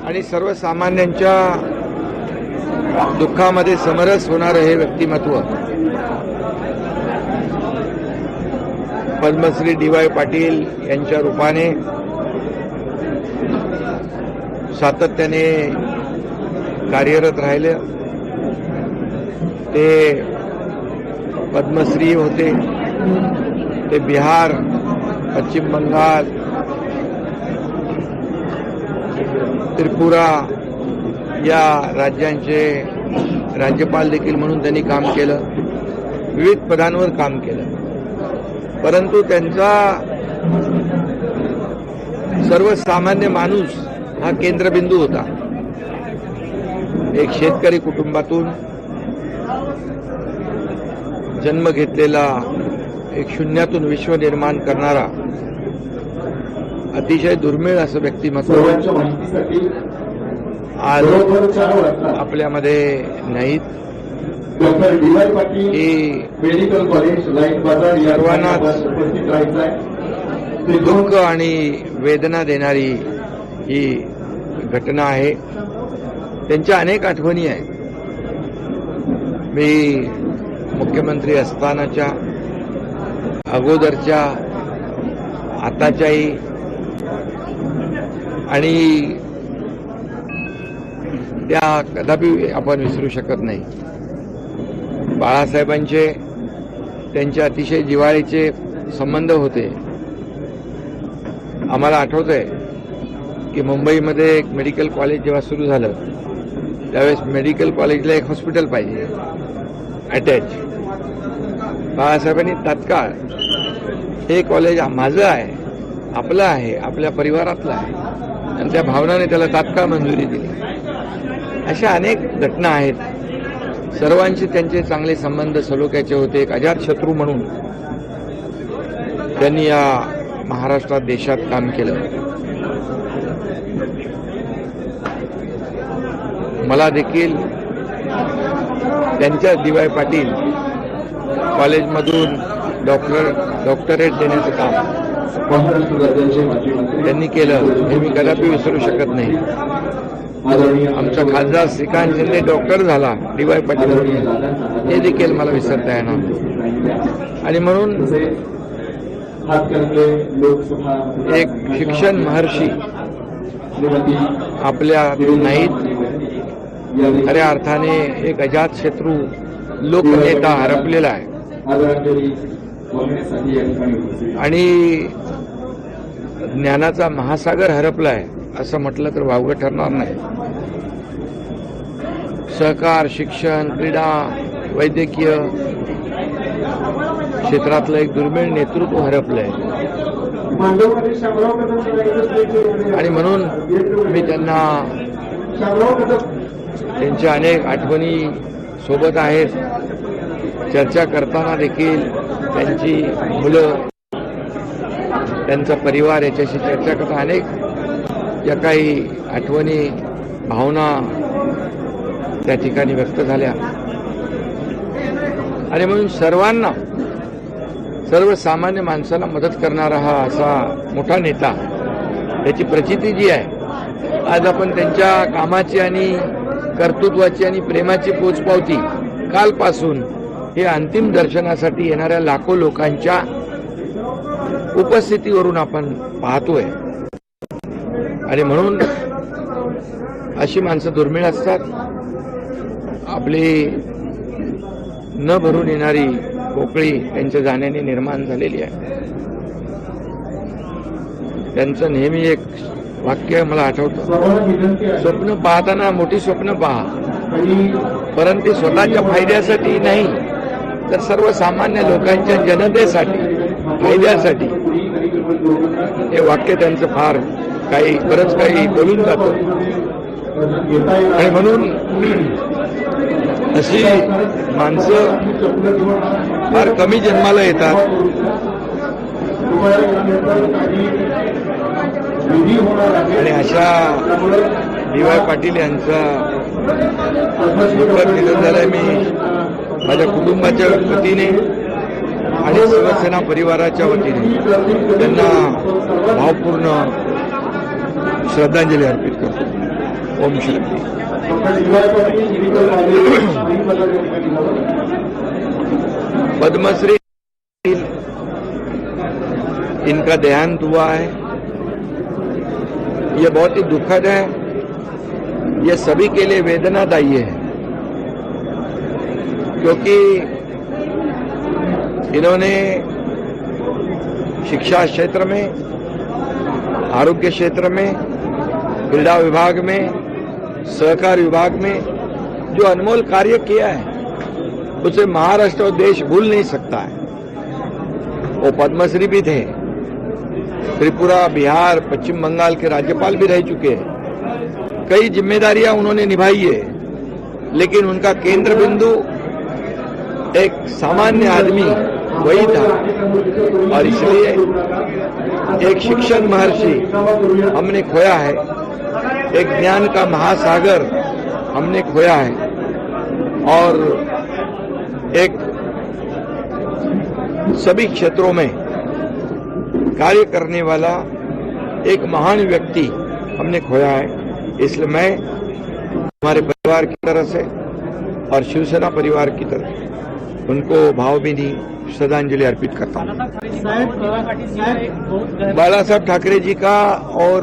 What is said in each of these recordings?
आणि सर्वसामान्यांच्या दुःखामध्ये समरस होणारं हे व्यक्तिमत्व पद्मश्री डी.वाय. पाटील यांच्या रूपाने सातत्याने कार्यरत राहिले. ते पद्मश्री होते, ते बिहार, पश्चिम बंगाल, त्रिपुरा या राज्यांचे राज्यपाल देखील म्हणून त्यांनी काम केलं. विविध पदांवर काम केलं. परंतु त्यांचा सर्वसामान्य माणूस हा केंद्रबिंदू होता. एक शेतकरी कुटुंबातून जन्म घेतलेला, एक शून्यातून विश्व निर्माण करणारा अतिशय दुर्मिळ असं व्यक्तिमत्व आज आपल्यामध्ये नाहीत. ही सर्वांनाच दुःख आणि वेदना देणारी ही घटना आहे. त्यांच्या अनेक आठवणी आहेत. मी मुख्यमंत्री असतानाच्या, अगोदरच्या, आताच्याही आणि त्या कदापि आपण विसरू शकत नाही. बाळासाहेबांचे त्यांचे अतिशय जिव्हाळ्याचे संबंध होते. आम्हाला आठवतंय की मुंबईमध्ये एक मेडिकल कॉलेज जेव्हा सुरू झालं त्यावेळेस मेडिकल कॉलेजला एक हॉस्पिटल पाहिजे अटॅच. बाळासाहेबांनी तात्काळ हे कॉलेज माझं आहे, आपलं आहे, आपल्या परिवारातलं आहे आणि त्या भावनाने त्याला तात्काळ मंजुरी दिली. अशा अनेक घटना आहेत. सर्वांशी त्यांचे चांगले संबंध सलोख्याचे होते. एक अजातशत्रू म्हणून त्यांनी या महाराष्ट्रात, देशात काम केलं. मला देखील त्यांच्या डी.वाय. पाटील कॉलेजमधून डॉक्टरेट देण्याचं काम त्यांनी केलं हे मी कदापि विसरू शकत नाही. आमचा खासदार श्रीकांत शिंदे डॉक्टर झाला डी.वाय. पाटील, हे देखील मला विसरता येणार. आणि म्हणून एक शिक्षण महर्षी आपल्या नाहीत. खऱ्या अर्थाने एक अजातशत्रू लोकनेता हरपलेला आहे आणि ज्ञानाचा महासागर हरपला आहे असं म्हटलं तर वावगं ठरणार नाही. सहकार, शिक्षण, क्रीडा, वैद्यकीय क्षेत्रातलं एक दुर्मिळ नेतृत्व हरपलंय आणि म्हणून मी त्यांना, त्यांच्या अनेक आठवणी सोबत आहेत. चर्चा करताना देखील त्यांची मुलं, त्यांचा परिवार याच्याशी चर्चा करता अनेक या काही आठवणी, भावना त्या ठिकाणी व्यक्त झाल्या. आणि म्हणून सर्वांना, सर्वसामान्य माणसाला मदत करणारा हा असा मोठा नेता, त्याची प्रचिती जी आहे आज आपण त्यांच्या कामाची आणि कर्तृत्वाची आणि प्रेमाची पोचपावती कालपासून हे अंतिम दर्शनासाठी येणाऱ्या लाखो लोकांच्या उपस्थितीवरून आपण पाहतोय. आणि म्हणून अशी माणसं दुर्मिळ असतात. आपली न भरून येणारी पोकळी त्यांच्या जाण्याने निर्माण झालेली आहे. त्यांचं नेहमी एक वाक्य मला आठवतं, स्वप्न पाहताना मोठी स्वप्न पहा, परंतु स्वतःच्या फायद्यासाठी नाही तर सर्वसामान्य लोकांच्या जनतेसाठी, फायद्यासाठी. हे वाक्य त्यांचं फार काही, बरंच काही बोलून जातं. आणि म्हणून अशी माणसं फार कमी जन्माला येतात. आणि अशा डी.वाय. पाटील यांचा दुःखद निधन झालंय. मी माझ्या कुटुंबाच्या वतीने आणि शिवसेना परिवाराच्या वतीने त्यांना भावपूर्ण श्रद्धांजली अर्पित करतो. ओम शांति। पद्मश्री इनका देहांत हुआ है, ये बहुत ही दुखद है, ये सभी के लिए वेदनादायी है, क्योंकि इन्होंने शिक्षा क्षेत्र में, आरोग्य क्षेत्र में, क्रीड़ा विभाग में, सहकार विभाग में जो अनमोल कार्य किया है उसे महाराष्ट्र और देश भूल नहीं सकता है। वो पद्मश्री भी थे, त्रिपुरा, बिहार, पश्चिम बंगाल के राज्यपाल भी रह चुके हैं, कई जिम्मेदारियां उन्होंने निभाई है, लेकिन उनका केंद्र बिंदु एक सामान्य आदमी वही था, और इसलिए एक शिक्षण महर्षि हमने खोया है, एक ज्ञान का महासागर हमने खोया है, और एक सभी क्षेत्रों में कार्य करने वाला एक महान व्यक्ति हमने खोया है। इसलिए मैं हमारे परिवार की तरफ से और शिवसेना परिवार की तरफ उनको भावभीनी श्रद्धांजलि अर्पित करता हूं। बाला साहब ठाकरे जी का और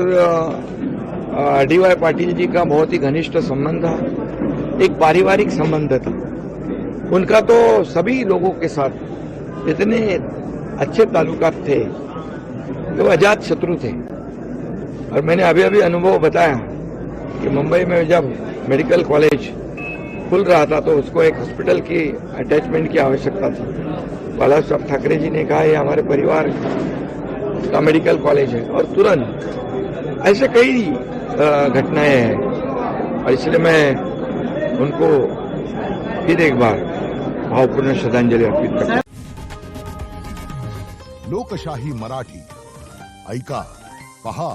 DY पाटिल जी का बहुत ही घनिष्ठ संबंध था, एक पारिवारिक संबंध था। उनका तो सभी लोगों के साथ इतने अच्छे ताल्लुकात थे कि वो अजात शत्रु थे। और मैंने अभी अभी अनुभव बताया कि मुंबई में जब मेडिकल कॉलेज खुल रहा था तो उसको एक हॉस्पिटल की अटैचमेंट की आवश्यकता थी। बाला साहब ठाकरे जी ने कहा ये हमारे परिवार का मेडिकल कॉलेज है, और तुरंत ऐसे कई घटनाएं हैं, और इसलिए मैं उनको फिर एक बार भावपूर्ण श्रद्धांजलि अर्पित करता हूं। लोकशाही मराठी ऐका, पहा,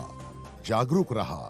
जागरूक रहा।